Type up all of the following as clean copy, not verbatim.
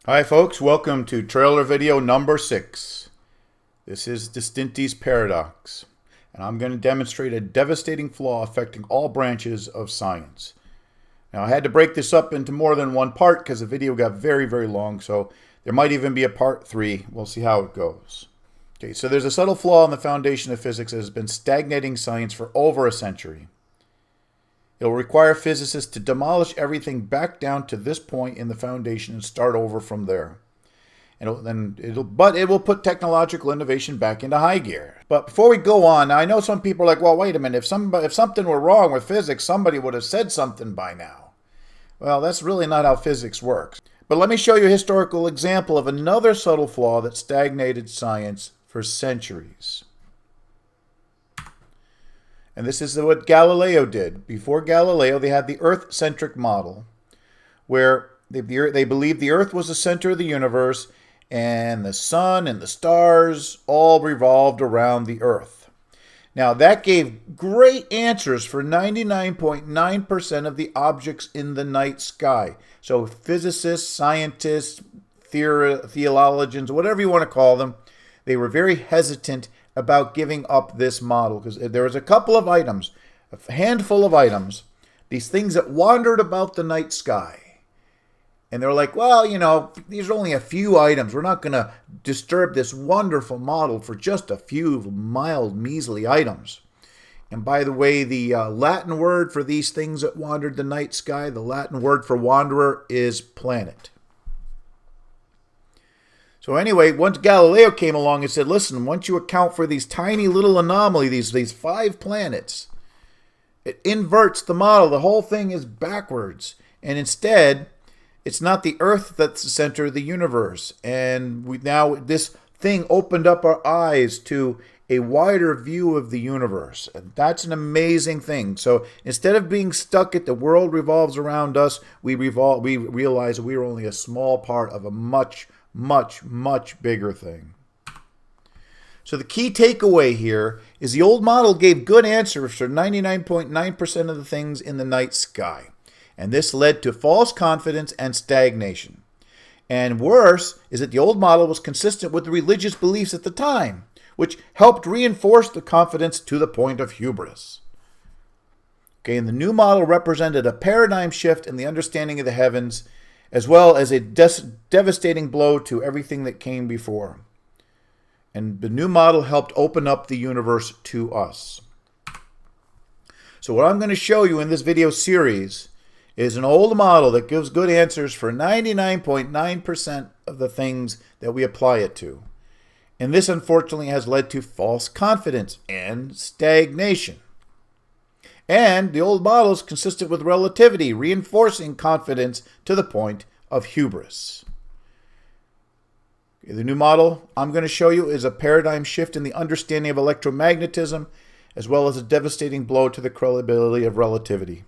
Hi folks, welcome to trailer video number 6. This is Distinti Paradox, and I'm going to demonstrate a devastating flaw affecting all branches of science. Now I had to break this up into more than one part because the video got very long, so there might even be a part 3. We'll see how it goes. Okay, so there's a subtle flaw in the foundation of physics that has been stagnating science for over a century. It'll require physicists to demolish everything back down to this point in the foundation and start over from there. But it will put technological innovation back into high gear. But before we go on, I know some people are like, well, wait a minute, if something were wrong with physics, somebody would have said something by now. Well, that's really not how physics works. But let me show you a historical example of another subtle flaw that stagnated science for centuries. And this is what Galileo did. Before Galileo, they had the Earth-centric model, where they believed the Earth was the center of the universe, and the sun and the stars all revolved around the Earth. Now, that gave great answers for 99.9% of the objects in the night sky. So physicists, scientists, theologians, whatever you want to call them, they were very hesitant about giving up this model because there was a couple of items, a handful of items, these things that wandered about the night sky. And they're like, well, you know, these are only a few items. We're not going to disturb this wonderful model for just a few mild, measly items. And by the way, the Latin word for these things that wandered the night sky, the Latin word for wanderer is planet. So anyway, once Galileo came along and said, listen, once you account for these tiny little anomalies, these 5 planets, it inverts the model. The whole thing is backwards. And instead, it's not the Earth that's the center of the universe. And this thing opened up our eyes to a wider view of the universe. And that's an amazing thing. So instead of being stuck at the world revolves around us, we realize we are only a small part of a much bigger thing. So the key takeaway here is the old model gave good answers for 99.9% of the things in the night sky. And this led to false confidence and stagnation. And worse is that the old model was consistent with the religious beliefs at the time, which helped reinforce the confidence to the point of hubris. Okay, and the new model represented a paradigm shift in the understanding of the heavens, as well as a devastating blow to everything that came before. And the new model helped open up the universe to us. So what I'm going to show you in this video series is an old model that gives good answers for 99.9% of the things that we apply it to. And this unfortunately has led to false confidence and stagnation. And the old model is consistent with relativity, reinforcing confidence to the point of hubris. The new model I'm going to show you is a paradigm shift in the understanding of electromagnetism, as well as a devastating blow to the credibility of relativity.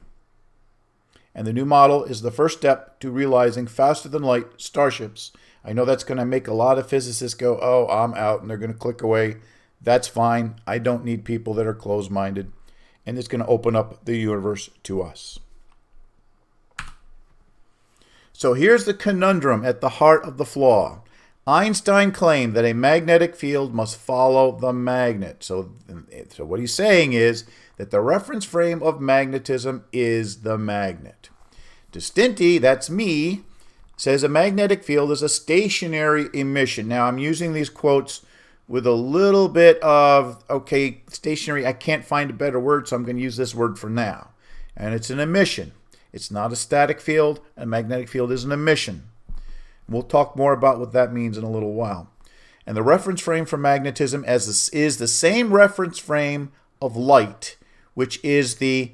And the new model is the first step to realizing faster-than-light starships. I know that's going to make a lot of physicists go, oh, I'm out, and they're going to click away. That's fine. I don't need people that are closed-minded. And it's going to open up the universe to us. So here's the conundrum at the heart of the flaw. Einstein claimed that a magnetic field must follow the magnet. So what he's saying is that the reference frame of magnetism is the magnet. Distinti, that's me, says a magnetic field is a stationary emission. Now I'm using these quotes with a little bit of, okay, stationary, I can't find a better word, so I'm going to use this word for now. And it's an emission. It's not a static field. A magnetic field is an emission. We'll talk more about what that means in a little while. And the reference frame for magnetism is the same reference frame of light, which is the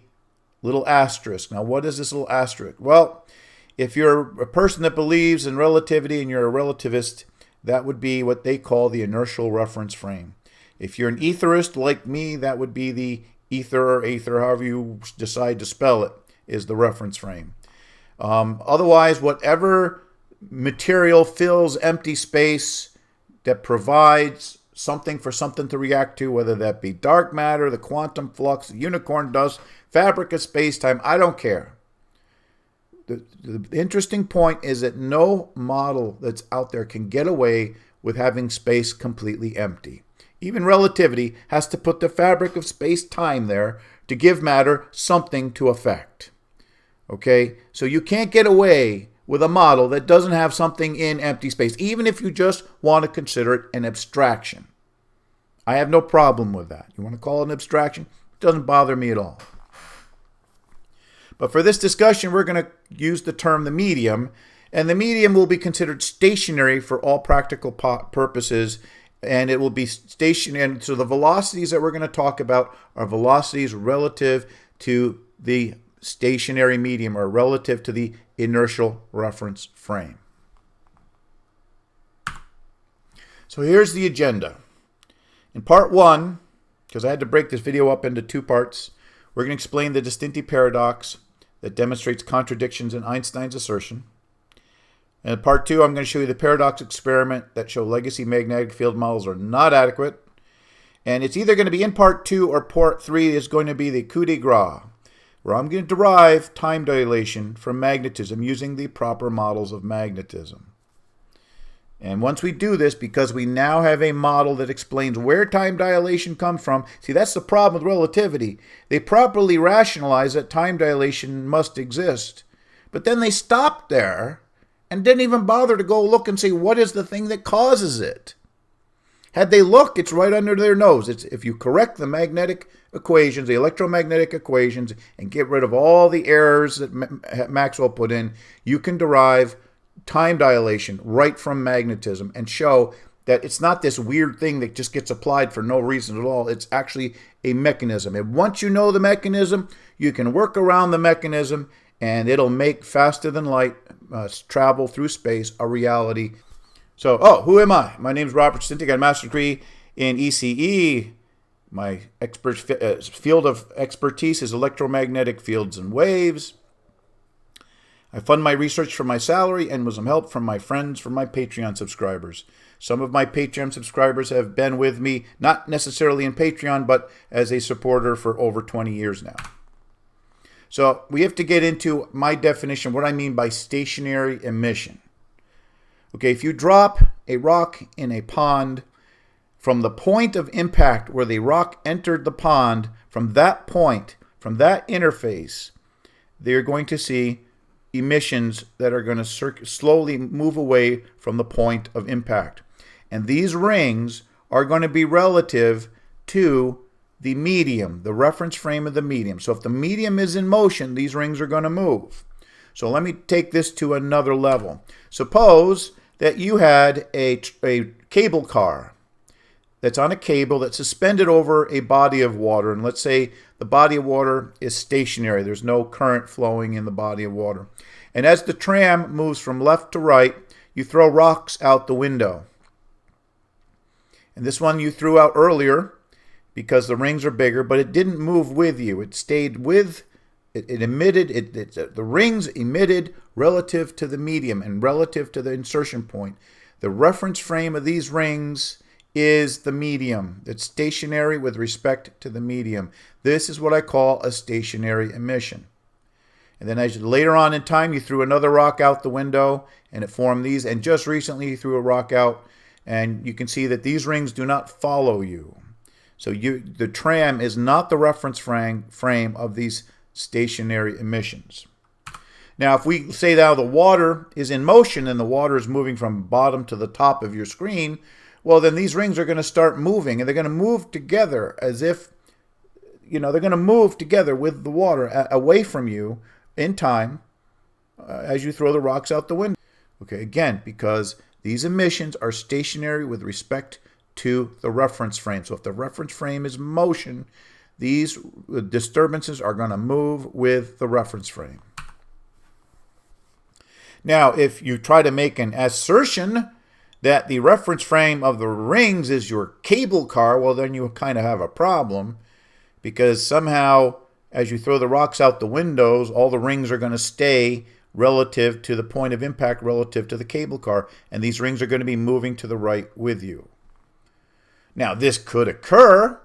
little asterisk. Now, what is this little asterisk? Well, if you're a person that believes in relativity and you're a relativist, that would be what they call the inertial reference frame. If you're an etherist like me, that would be the ether or aether, however you decide to spell it, is the reference frame. Otherwise, whatever material fills empty space that provides something for something to react to, whether that be dark matter, the quantum flux, the unicorn dust, fabric of space-time, I don't care. the interesting point is that no model that's out there can get away with having space completely empty. Even relativity has to put the fabric of space-time there to give matter something to affect. Okay? So you can't get away with a model that doesn't have something in empty space, even if you just want to consider it an abstraction. I have no problem with that. You want to call it an abstraction? It doesn't bother me at all. But for this discussion, we're going to use the term the medium, and the medium will be considered stationary for all practical purposes, and it will be stationary. And so the velocities that we're going to talk about are velocities relative to the stationary medium, or relative to the inertial reference frame. So here's the agenda. In part 1, because I had to break this video up into 2 parts, we're going to explain the Distinti Paradox that demonstrates contradictions in Einstein's assertion. And in part 2, I'm going to show you the paradox experiment that show legacy magnetic field models are not adequate. And it's either going to be in part 2 or part 3 is going to be the coup de grace, where I'm going to derive time dilation from magnetism using the proper models of magnetism. And once we do this, because we now have a model that explains where time dilation comes from, see, that's the problem with relativity. They properly rationalize that time dilation must exist, but then they stopped there and didn't even bother to go look and see what is the thing that causes it. Had they looked, it's right under their nose. It's if you correct the magnetic equations, the electromagnetic equations, and get rid of all the errors that Maxwell put in, you can derive time dilation right from magnetism and show that it's not this weird thing that just gets applied for no reason at all. It's actually a mechanism. And once you know the mechanism, you can work around the mechanism, and it'll make faster than light travel through space a reality. So, who am I? My name is Robert Distinti. I got a master's degree in ECE. My field of expertise is electromagnetic fields and waves. I fund my research from my salary and with some help from my friends, from my Patreon subscribers. Some of my Patreon subscribers have been with me, not necessarily in Patreon, but as a supporter for over 20 years now. So we have to get into my definition, what I mean by stationary emission. Okay, if you drop a rock in a pond, from the point of impact where the rock entered the pond, from that point, from that interface, they're going to see emissions that are going to slowly move away from the point of impact. And these rings are going to be relative to the medium, the reference frame of the medium. So if the medium is in motion, these rings are going to move. So let me take this to another level. Suppose that you had a cable car that's on a cable that's suspended over a body of water. And let's say the body of water is stationary. There's no current flowing in the body of water. And as the tram moves from left to right, you throw rocks out the window. And this one you threw out earlier because the rings are bigger, but it didn't move with you. It stayed with, the rings emitted relative to the medium and relative to the insertion point. The reference frame of these rings is the medium. It's stationary with respect to the medium. This is what I call a stationary emission. And then later on in time, you threw another rock out the window and it formed these. And just recently, you threw a rock out and you can see that these rings do not follow you. So the tram is not the reference frame of these stationary emissions. Now, if we say now the water is in motion and the water is moving from bottom to the top of your screen, well, then these rings are going to start moving, and they're going to move together as if, they're going to move together with the water away from you in time as you throw the rocks out the window. Okay, again, because these emissions are stationary with respect to the reference frame. So if the reference frame is motion, these disturbances are going to move with the reference frame. Now, if you try to make an assertion that the reference frame of the rings is your cable car, well, then you kind of have a problem, because somehow as you throw the rocks out the windows, all the rings are going to stay relative to the point of impact relative to the cable car, and these rings are going to be moving to the right with you. Now, this could occur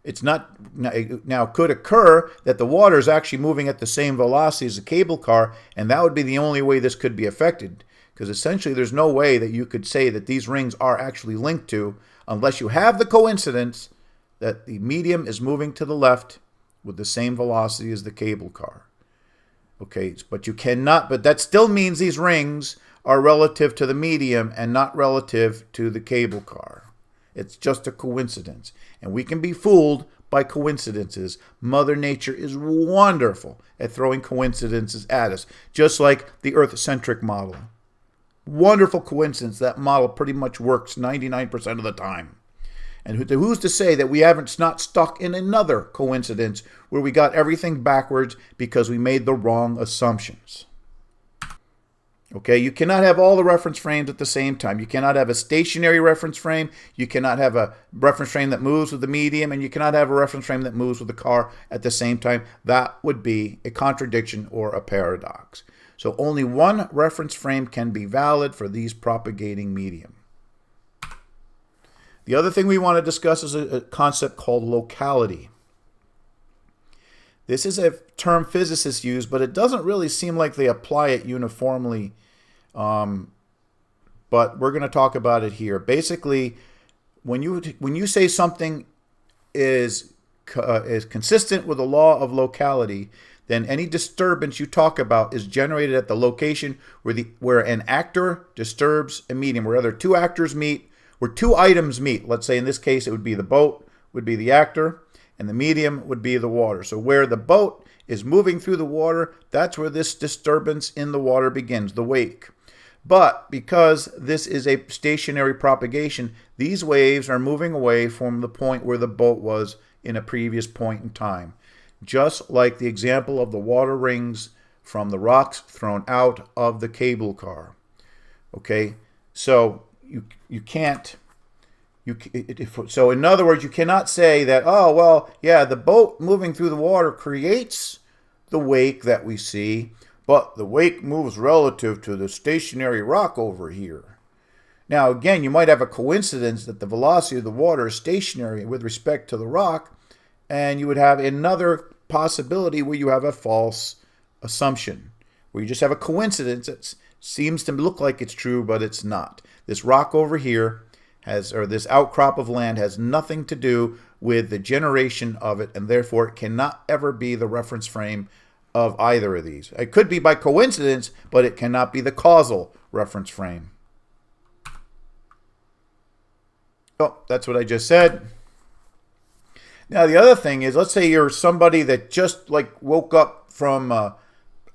It's not, now it could occur that the water is actually moving at the same velocity as the cable car, and that would be the only way this could be affected. Because essentially there's no way that you could say that these rings are actually linked to unless you have the coincidence that the medium is moving to the left with the same velocity as the cable car. Okay, but you cannot, but that still means these rings are relative to the medium and not relative to the cable car. It's just a coincidence. And we can be fooled by coincidences. Mother Nature is wonderful at throwing coincidences at us, just like the Earth-centric model. Wonderful coincidence. That model pretty much works 99% of the time. And who's to say that we haven't not stuck in another coincidence where we got everything backwards because we made the wrong assumptions? Okay, you cannot have all the reference frames at the same time. You cannot have a stationary reference frame. You cannot have a reference frame that moves with the medium, and you cannot have a reference frame that moves with the car at the same time. That would be a contradiction or a paradox. So only one reference frame can be valid for these propagating medium. The other thing we want to discuss is a concept called locality. This is a term physicists use, but it doesn't really seem like they apply it uniformly. But we're going to talk about it here. Basically, when you say something is consistent with the law of locality, then any disturbance you talk about is generated at the location where an actor disturbs a medium, where either two actors meet, where two items meet. Let's say in this case it would be the boat, would be the actor, and the medium would be the water. So where the boat is moving through the water, that's where this disturbance in the water begins, the wake. But because this is a stationary propagation, these waves are moving away from the point where the boat was in a previous point in time. Just like the example of the water rings from the rocks thrown out of the cable car. Okay, so you can't. So in other words, you cannot say that, oh, well, yeah, the boat moving through the water creates the wake that we see, but the wake moves relative to the stationary rock over here. Now, again, you might have a coincidence that the velocity of the water is stationary with respect to the rock, and you would have another possibility where you have a false assumption, where you just have a coincidence that seems to look like it's true, but it's not. This rock over here this outcrop of land has nothing to do with the generation of it, and therefore it cannot ever be the reference frame of either of these. It could be by coincidence, but it cannot be the causal reference frame. Oh, that's what I just said. Now, the other thing is, let's say you're somebody that just woke up from,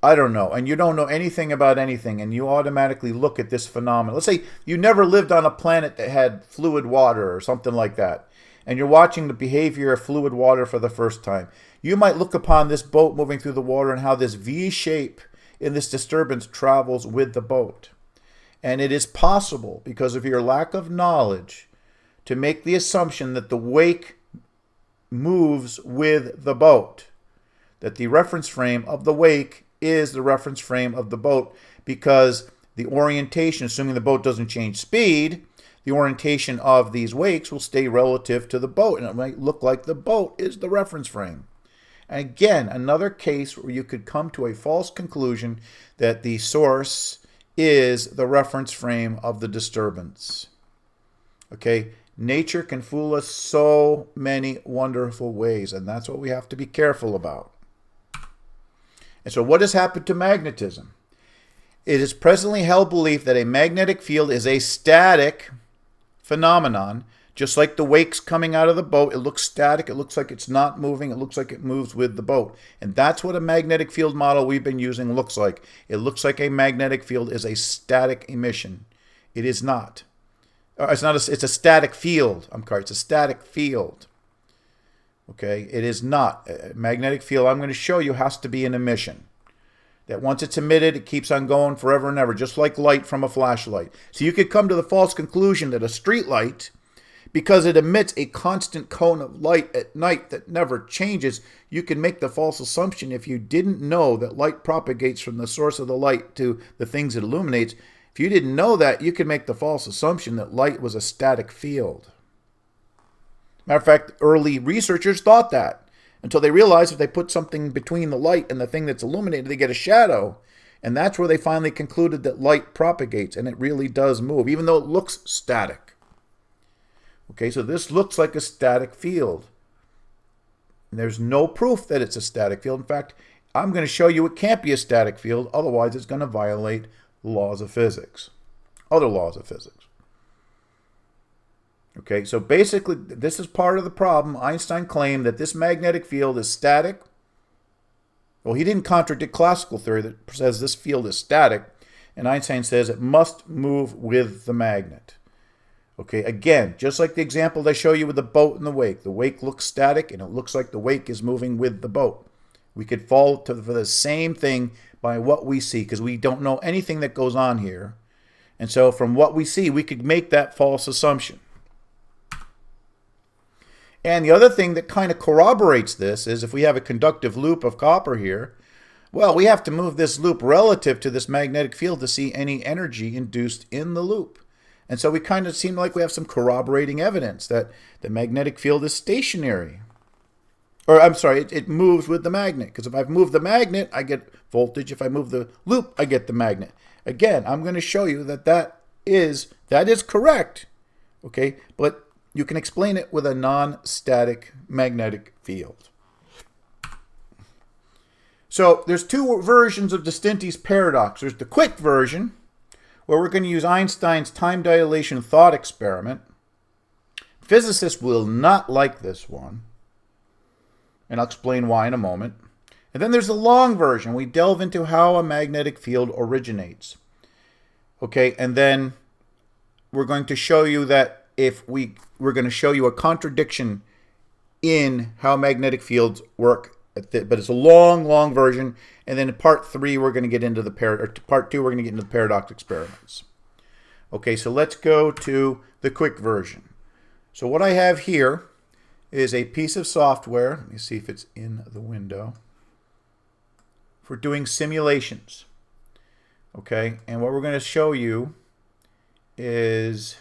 I don't know, and you don't know anything about anything, and you automatically look at this phenomenon. Let's say you never lived on a planet that had fluid water or something like that, and you're watching the behavior of fluid water for the first time. You might look upon this boat moving through the water and how this V shape in this disturbance travels with the boat. And it is possible, because of your lack of knowledge, to make the assumption that the wake moves with the boat, that the reference frame of the wake is the reference frame of the boat, because the orientation, assuming the boat doesn't change speed, the orientation of these wakes will stay relative to the boat, and it might look like the boat is the reference frame. And again, another case where you could come to a false conclusion that the source is the reference frame of the disturbance. Okay, nature can fool us so many wonderful ways, and that's what we have to be careful about. And so what has happened to magnetism? It is presently held belief that a magnetic field is a static phenomenon, just like the wakes coming out of the boat. It looks static. It looks like it's not moving. It looks like it moves with the boat. And that's what a magnetic field model we've been using looks like. It looks like a magnetic field is a static emission. It is not. It's a static field. It's a static field. Okay, it is not. A magnetic field, I'm going to show you, has to be an emission. That once it's emitted, it keeps on going forever and ever, just like light from a flashlight. So you could come to the false conclusion that a street light, because it emits a constant cone of light at night that never changes, you can make the false assumption, if you didn't know that light propagates from the source of the light to the things it illuminates, if you didn't know that, you could make the false assumption that light was a static field. Matter of fact, early researchers thought that until they realized if they put something between the light and the thing that's illuminated, they get a shadow. And that's where they finally concluded that light propagates, and it really does move, even though it looks static. Okay, so this looks like a static field. And there's no proof that it's a static field. In fact, I'm going to show you it can't be a static field, otherwise it's going to violate laws of physics, other laws of physics. Okay, so basically this is part of the problem. Einstein claimed that this magnetic field is static. Well, he didn't contradict classical theory that says this field is static, and Einstein says it must move with the magnet. Okay, again, just like the example they show you with the boat and the wake. The wake looks static, and it looks like the wake is moving with the boat. We could fall for the same thing by what we see, because we don't know anything that goes on here. And so from what we see, we could make that false assumption. And the other thing that kind of corroborates this is if we have a conductive loop of copper here, well, we have to move this loop relative to this magnetic field to see any energy induced in the loop. And so we kind of seem like we have some corroborating evidence that the magnetic field is stationary. Or, I'm sorry, it moves with the magnet. Because if I move the magnet, I get voltage. If I move the loop, I get the magnet. Again, I'm going to show you that that is correct. Okay, but you can explain it with a non-static magnetic field. So there's two versions of Distinti's paradox. There's the quick version, where we're going to use Einstein's time dilation thought experiment. Physicists will not like this one, and I'll explain why in a moment. And then there's the long version. We delve into how a magnetic field originates. Okay, and then we're going to show you that we're going to show you a contradiction in how magnetic fields work, but it's a long version. And then in part 3, we're going to get into part 2, we're going to get into the paradox experiments. Okay, so let's go to the quick version. So what I have here is a piece of software. Let me see if it's in the window. For doing simulations. Okay, and what we're going to show you is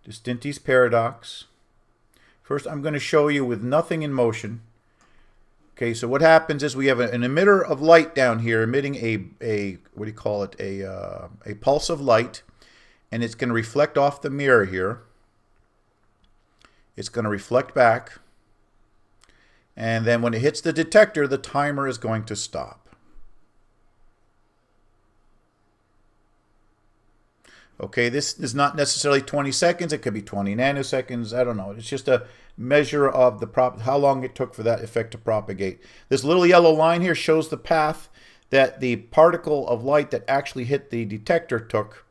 Distinti's paradox. First, I'm going to show you with nothing in motion. Okay, so what happens is we have an emitter of light down here emitting a what do you call it? A pulse of light, and it's going to reflect off the mirror here. It's going to reflect back, and then when it hits the detector, the timer is going to stop. Okay, this is not necessarily 20 seconds. It could be 20 nanoseconds. I don't know. It's just a measure of how long it took for that effect to propagate. This little yellow line here shows the path that the particle of light that actually hit the detector took.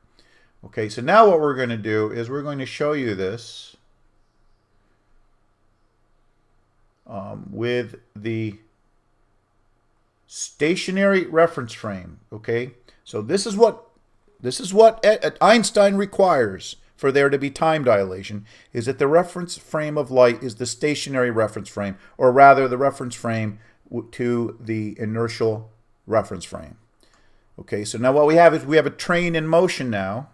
Okay, so now what we're going to do is we're going to show you this with the stationary reference frame. Okay, so this is what Einstein requires for there to be time dilation, is that the reference frame of light is the stationary reference frame, or rather the reference frame to the inertial reference frame. Okay, so now what we have is we have a train in motion now.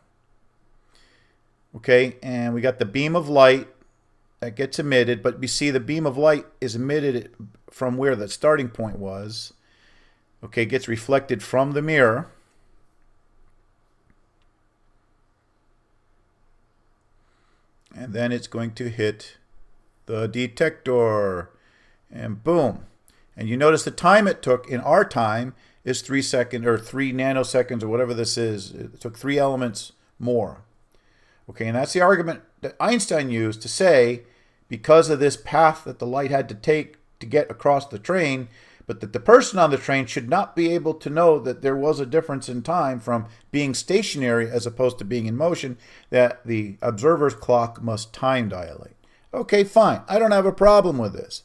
Okay, and we got the beam of light that gets emitted, but we see the beam of light is emitted from where the starting point was. Okay, gets reflected from the mirror. And then it's going to hit the detector, and boom. And you notice the time it took in our time is 3 seconds or 3 nanoseconds or whatever this is. It took 3 elements more. Okay, and that's the argument that Einstein used to say, because of this path that the light had to take to get across the train, but that the person on the train should not be able to know that there was a difference in time from being stationary as opposed to being in motion, that the observer's clock must time dilate. Okay, fine. I don't have a problem with this.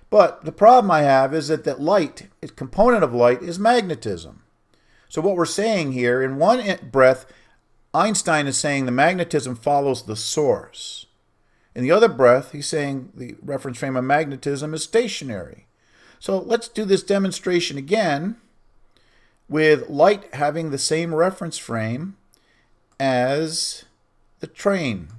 But the problem I have is that light, a component of light, is magnetism. So what we're saying here, in one breath, Einstein is saying the magnetism follows the source. In the other breath, he's saying the reference frame of magnetism is stationary. So let's do this demonstration again with light having the same reference frame as the train.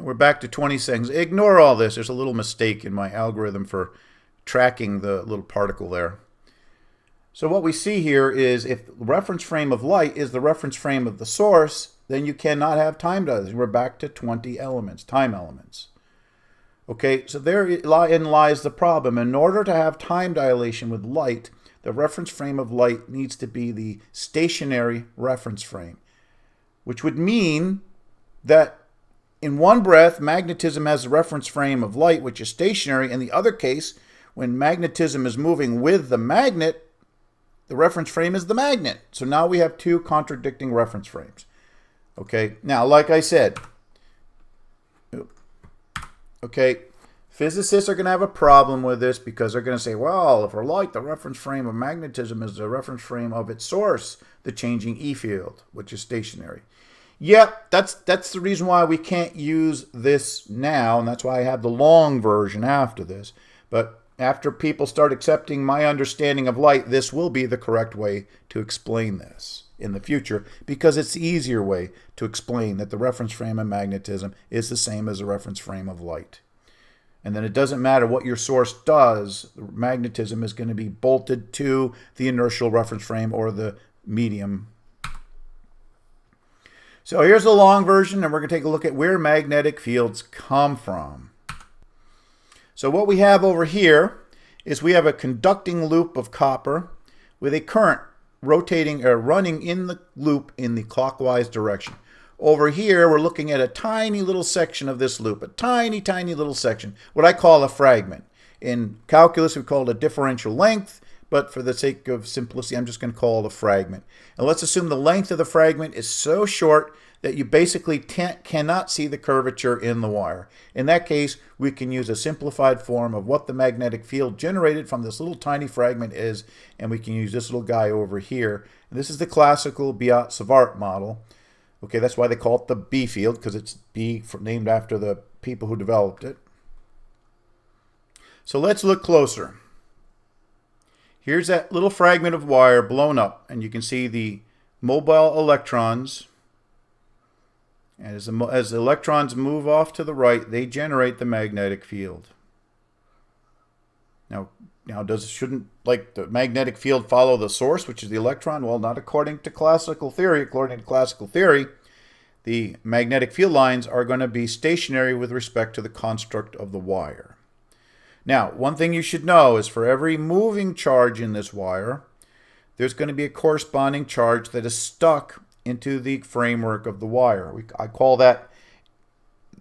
We're back to 20 seconds. Ignore all this. There's a little mistake in my algorithm for tracking the little particle there. So what we see here is if the reference frame of light is the reference frame of the source, then you cannot have time dilation. We're back to 20 elements, time elements. Okay, so therein lies the problem. In order to have time dilation with light, the reference frame of light needs to be the stationary reference frame, which would mean that in one breath, magnetism has the reference frame of light, which is stationary. In the other case, when magnetism is moving with the magnet, the reference frame is the magnet. So now we have two contradicting reference frames. Okay, now like I said, okay, physicists are going to have a problem with this because they're going to say, well, if we're light, the reference frame of magnetism is the reference frame of its source, the changing E field, which is stationary. Yeah, that's the reason why we can't use this now, and that's why I have the long version after this. But after people start accepting my understanding of light, this will be the correct way to explain this in the future, because it's the easier way to explain that the reference frame of magnetism is the same as the reference frame of light. And then it doesn't matter what your source does, magnetism is going to be bolted to the inertial reference frame or the medium. So here's the long version, and we're going to take a look at where magnetic fields come from. So what we have over here is we have a conducting loop of copper with a current rotating or running in the loop in the clockwise direction. Over here, we're looking at a tiny little section of this loop, a tiny, tiny little section, what I call a fragment. In calculus, we call it a differential length, but for the sake of simplicity, I'm just going to call it a fragment. And let's assume the length of the fragment is so short that you basically cannot see the curvature in the wire. In that case, we can use a simplified form of what the magnetic field generated from this little tiny fragment is, and we can use this little guy over here. And this is the classical Biot-Savart model. Okay, that's why they call it the B field, because it's B named after the people who developed it. So let's look closer. Here's that little fragment of wire blown up, and you can see the mobile electrons. And as the electrons move off to the right, they generate the magnetic field. Now shouldn't like the magnetic field follow the source, which is the electron? Well, not according to classical theory. According to classical theory, the magnetic field lines are going to be stationary with respect to the construct of the wire. Now, one thing you should know is for every moving charge in this wire, there's going to be a corresponding charge that is stuck into the framework of the wire. I call that,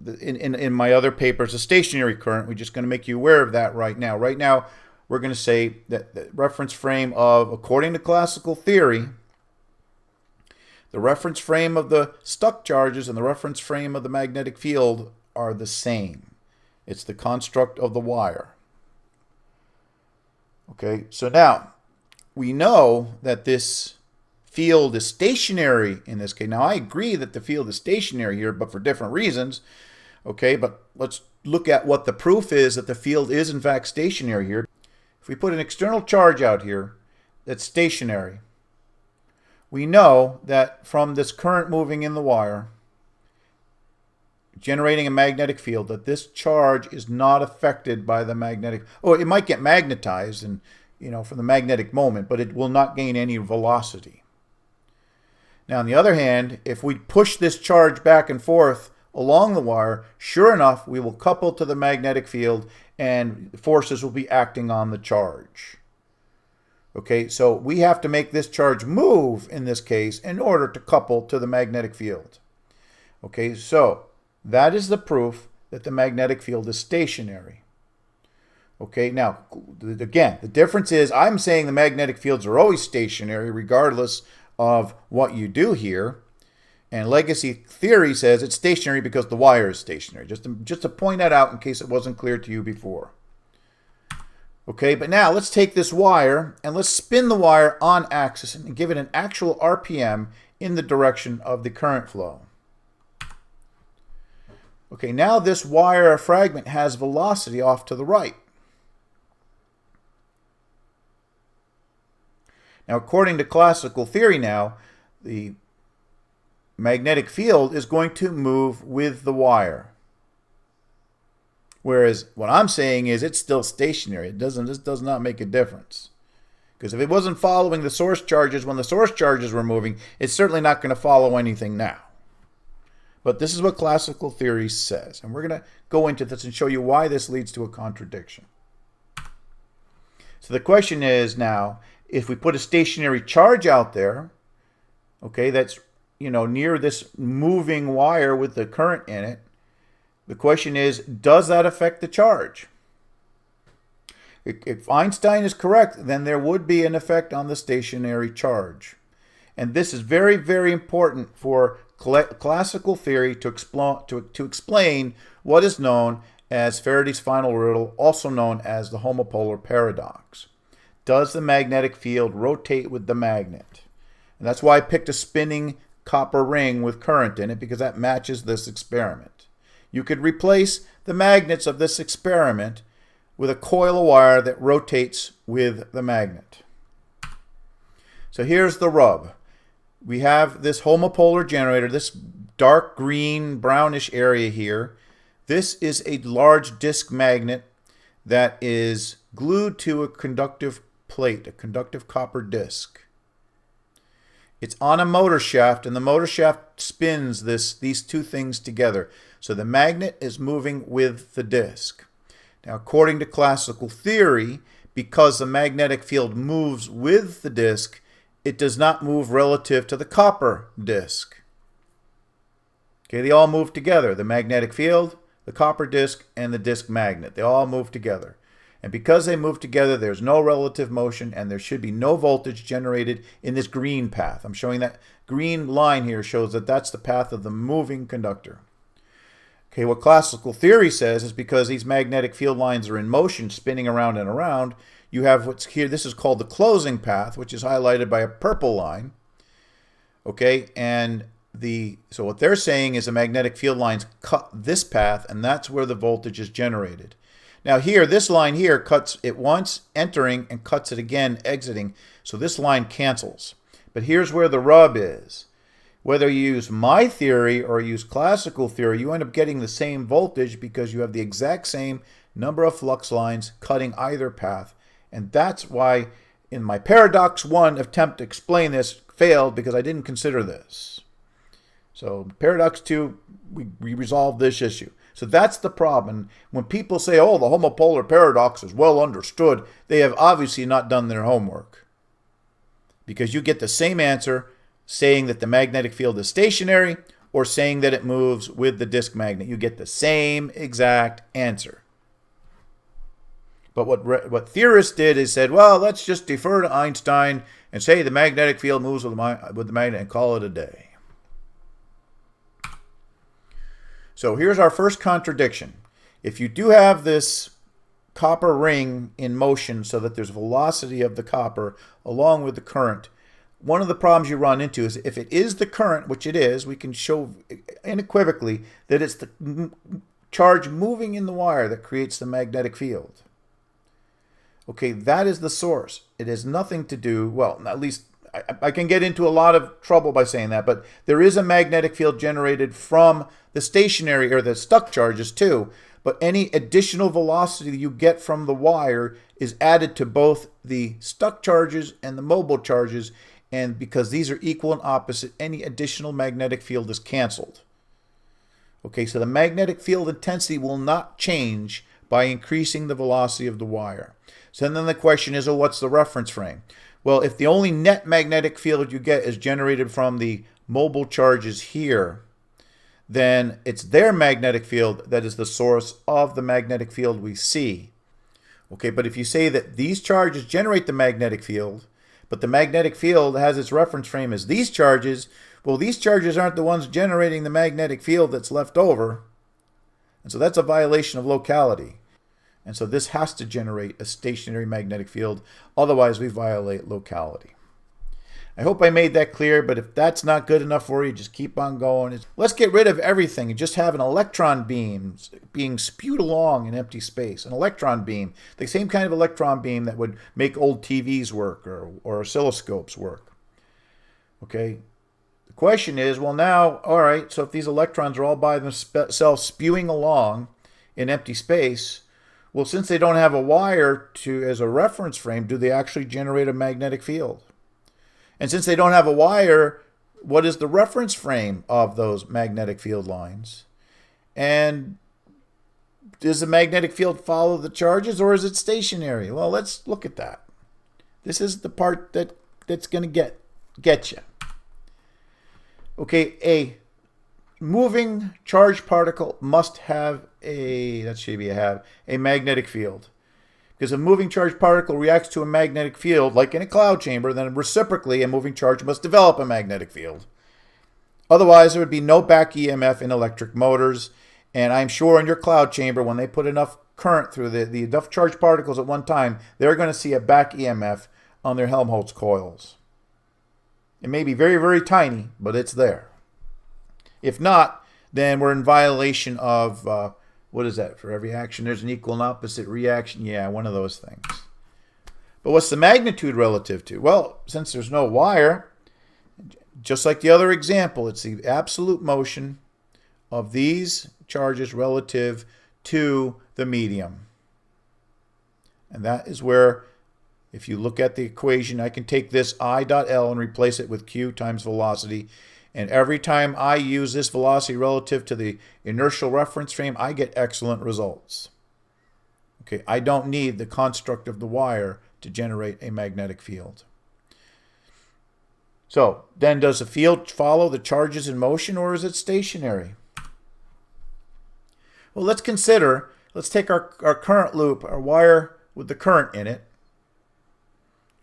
in my other papers, a stationary current. We're just going to make you aware of that right now. Right now, we're going to say that the reference frame of, according to classical theory, the reference frame of the stuck charges and the reference frame of the magnetic field are the same. It's the construct of the wire. Okay, so now we know that this field is stationary in this case. Now I agree that the field is stationary here, but for different reasons. Okay, but let's look at what the proof is that the field is in fact stationary here. If we put an external charge out here that's stationary, we know that from this current moving in the wire, generating a magnetic field, that this charge is not affected by the magnetic. Oh, it might get magnetized and, from the magnetic moment, but it will not gain any velocity. Now, on the other hand, if we push this charge back and forth along the wire, sure enough, we will couple to the magnetic field and forces will be acting on the charge. Okay, so we have to make this charge move in this case in order to couple to the magnetic field. Okay, so that is the proof that the magnetic field is stationary. Okay, now, again, the difference is I'm saying the magnetic fields are always stationary regardless of what you do here. And legacy theory says it's stationary because the wire is stationary. Just to point that out in case it wasn't clear to you before. Okay, but now let's take this wire and let's spin the wire on axis and give it an actual RPM in the direction of the current flow. Okay, now this wire fragment has velocity off to the right. Now, according to classical theory now, the magnetic field is going to move with the wire. Whereas what I'm saying is it's still stationary. This does not make a difference. Because if it wasn't following the source charges when the source charges were moving, it's certainly not going to follow anything now. But this is what classical theory says. And we're going to go into this and show you why this leads to a contradiction. So the question is now, if we put a stationary charge out there, okay, that's, near this moving wire with the current in it, the question is, does that affect the charge? If Einstein is correct, then there would be an effect on the stationary charge. And this is very, very important for classical theory to explain what is known as Faraday's final riddle, also known as the homopolar paradox. Does the magnetic field rotate with the magnet? And that's why I picked a spinning copper ring with current in it, because that matches this experiment. You could replace the magnets of this experiment with a coil of wire that rotates with the magnet. So here's the rub. We have this homopolar generator, this dark green brownish area here. This is a large disk magnet that is glued to a conductive plate, a conductive copper disk. It's on a motor shaft, and the motor shaft spins these two things together. So the magnet is moving with the disk. Now, according to classical theory, because the magnetic field moves with the disk, it does not move relative to the copper disk. Okay, they all move together. The magnetic field, the copper disk, and the disk magnet. They all move together. And because they move together, there's no relative motion, and there should be no voltage generated in this green path. I'm showing that green line here shows that that's the path of the moving conductor. Okay, what classical theory says is because these magnetic field lines are in motion, spinning around and around, you have what's here, this is called the closing path, which is highlighted by a purple line. Okay, and so what they're saying is the magnetic field lines cut this path, and that's where the voltage is generated. Now here, this line here cuts it once, entering, and cuts it again, exiting. So this line cancels. But here's where the rub is. Whether you use my theory or use classical theory, you end up getting the same voltage because you have the exact same number of flux lines cutting either path. And that's why in my Paradox 1 attempt to explain this failed, because I didn't consider this. So Paradox 2, we resolved this issue. So that's the problem. When people say, oh, the homopolar paradox is well understood, they have obviously not done their homework. Because you get the same answer saying that the magnetic field is stationary or saying that it moves with the disk magnet. You get the same exact answer. But what theorists did is said, well, let's just defer to Einstein and say the magnetic field moves with the magnet and call it a day. So here's our first contradiction. If you do have this copper ring in motion so that there's velocity of the copper along with the current, one of the problems you run into is if it is the current, which it is, we can show unequivocally that it's the charge moving in the wire that creates the magnetic field. Okay, that is the source. It has nothing to do, well, at least I can get into a lot of trouble by saying that, but there is a magnetic field generated from the stationary or the stuck charges too, but any additional velocity you get from the wire is added to both the stuck charges and the mobile charges, and because these are equal and opposite, any additional magnetic field is canceled. Okay, so the magnetic field intensity will not change by increasing the velocity of the wire. So then the question is, well, what's the reference frame? Well, if the only net magnetic field you get is generated from the mobile charges here, then it's their magnetic field that is the source of the magnetic field we see. Okay, but if you say that these charges generate the magnetic field, but the magnetic field has its reference frame as these charges, well, these charges aren't the ones generating the magnetic field that's left over. And so that's a violation of locality. And so this has to generate a stationary magnetic field. Otherwise, we violate locality. I hope I made that clear, but if that's not good enough for you, just keep on going. Let's get rid of everything and just have an electron beam being spewed along in empty space. An electron beam, the same kind of electron beam that would make old TVs work or oscilloscopes work. Okay? The question is, well now, all right, so if these electrons are all by themselves spewing along in empty space. Well, since they don't have a wire as a reference frame, do they actually generate a magnetic field? And since they don't have a wire, what is the reference frame of those magnetic field lines? And does the magnetic field follow the charges, or is it stationary? Well, let's look at that. This is the part that's going to get you. Okay, a moving charged particle must have a magnetic field. Because a moving charged particle reacts to a magnetic field, like in a cloud chamber, then reciprocally a moving charge must develop a magnetic field. Otherwise, there would be no back EMF in electric motors. And I'm sure in your cloud chamber, when they put enough current through the enough charged particles at one time, they're going to see a back EMF on their Helmholtz coils. It may be very, very tiny, but it's there. If not, then we're in violation of, what is that? For every action, there's an equal and opposite reaction. Yeah, one of those things. But what's the magnitude relative to? Well, since there's no wire, just like the other example, it's the absolute motion of these charges relative to the medium. And that is where, if you look at the equation, I can take this I dot L and replace it with Q times velocity. And every time I use this velocity relative to the inertial reference frame, I get excellent results. Okay, I don't need the construct of the wire to generate a magnetic field. So, then does the field follow the charges in motion, or is it stationary? Well, let's take our current loop, our wire with the current in it.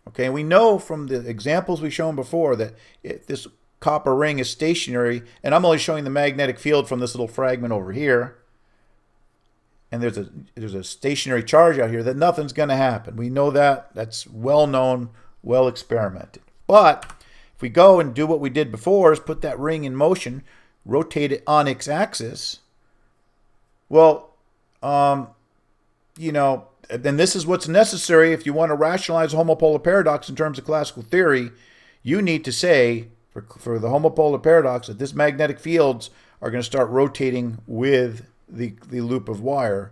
Okay, we know from the examples we've shown before that if this copper ring is stationary, and I'm only showing the magnetic field from this little fragment over here, and there's a stationary charge out here, that nothing's going to happen. We know that. That's well known, well experimented. But if we go and do what we did before, is put that ring in motion, rotate it on its axis, well, then this is what's necessary if you want to rationalize homopolar paradox in terms of classical theory. You need to say, for the homopolar paradox, that this magnetic fields are going to start rotating with the loop of wire.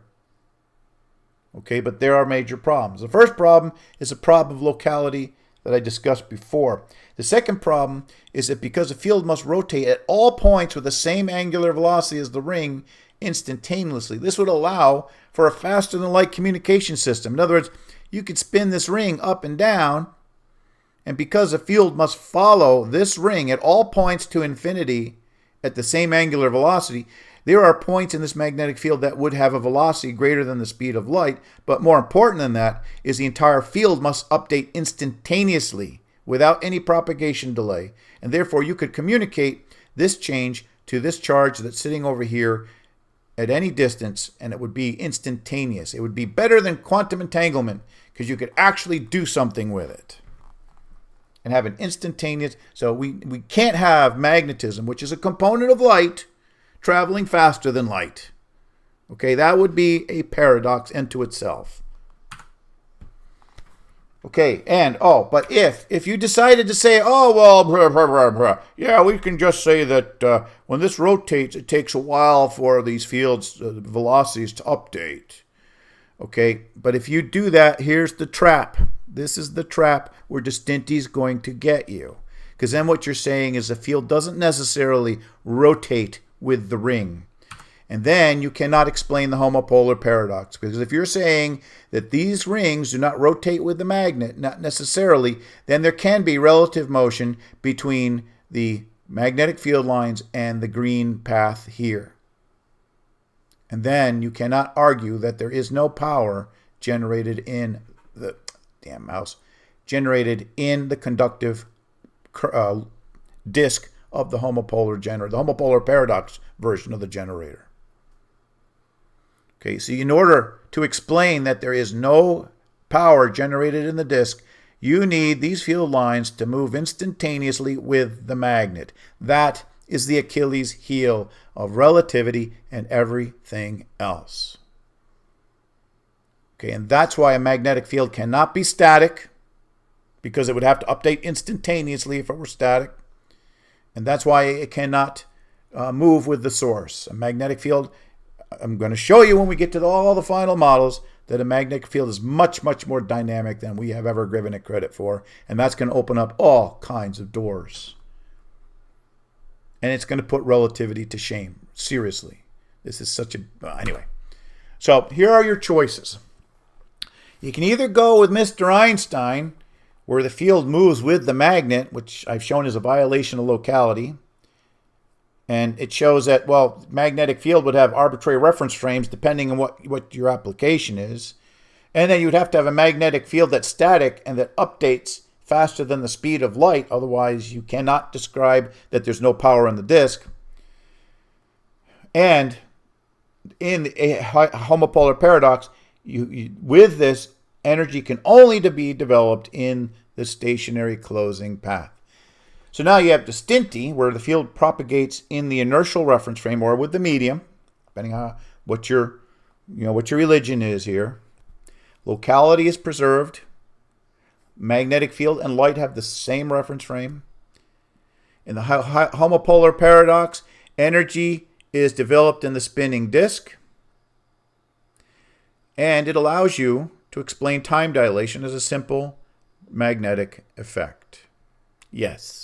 Okay, but there are major problems. The first problem is a problem of locality that I discussed before. The second problem is that because the field must rotate at all points with the same angular velocity as the ring instantaneously, this would allow for a faster than light communication system. In other words, you could spin this ring up and down, and because the field must follow this ring at all points to infinity at the same angular velocity, there are points in this magnetic field that would have a velocity greater than the speed of light. But more important than that is the entire field must update instantaneously without any propagation delay. And therefore, you could communicate this change to this charge that's sitting over here at any distance, and it would be instantaneous. It would be better than quantum entanglement because you could actually do something with it and have an instantaneous. So we can't have magnetism, which is a component of light, traveling faster than light. Okay, that would be a paradox unto itself. Okay, and but if you decided to say, yeah, we can just say that when this rotates, it takes a while for these fields, velocities to update. Okay, but if you do that, here's the trap. This is the trap where Distinti's going to get you. Because then what you're saying is the field doesn't necessarily rotate with the ring. And then you cannot explain the homopolar paradox. Because if you're saying that these rings do not rotate with the magnet, not necessarily, then there can be relative motion between the magnetic field lines and the green path here. And then you cannot argue that there is no power generated in the conductive disk of the homopolar generator, the homopolar paradox version of the generator. Okay, so in order to explain that there is no power generated in the disk, you need these field lines to move instantaneously with the magnet. That is the Achilles heel of relativity and everything else. Okay, and that's why a magnetic field cannot be static, because it would have to update instantaneously if it were static. And that's why it cannot move with the source. A magnetic field I'm going to show you when we get to all the final models that a magnetic field is much, much more dynamic than we have ever given it credit for. And that's going to open up all kinds of doors. And it's going to put relativity to shame. Seriously. This is such a... Anyway. So here are your choices. You can either go with Mr. Einstein, where the field moves with the magnet, which I've shown is a violation of locality. And it shows that, well, magnetic field would have arbitrary reference frames depending on what your application is. And then you'd have to have a magnetic field that's static and that updates faster than the speed of light. Otherwise, you cannot describe that there's no power in the disk. And in a homopolar paradox, with this, energy can only be developed in the stationary closing path. So now you have Distinti, where the field propagates in the inertial reference frame or with the medium, depending on what your religion is here. Locality is preserved. Magnetic field and light have the same reference frame. In the homopolar paradox, energy is developed in the spinning disk. And it allows you to explain time dilation as a simple magnetic effect. Yes.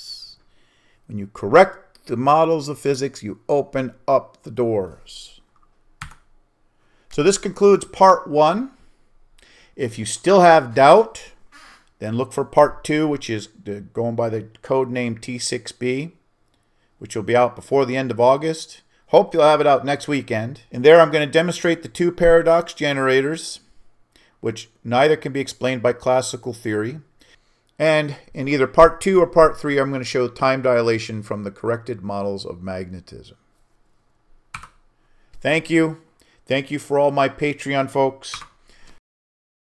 When you correct the models of physics, you open up the doors. So this concludes part 1. If you still have doubt, then look for part 2, which is going by the code name T6B, which will be out before the end of August. Hope you'll have it out next weekend. And there I'm going to demonstrate the 2 paradox generators, which neither can be explained by classical theory. And in either part 2 or part 3, I'm going to show time dilation from the corrected models of magnetism. Thank you. Thank you for all my Patreon folks.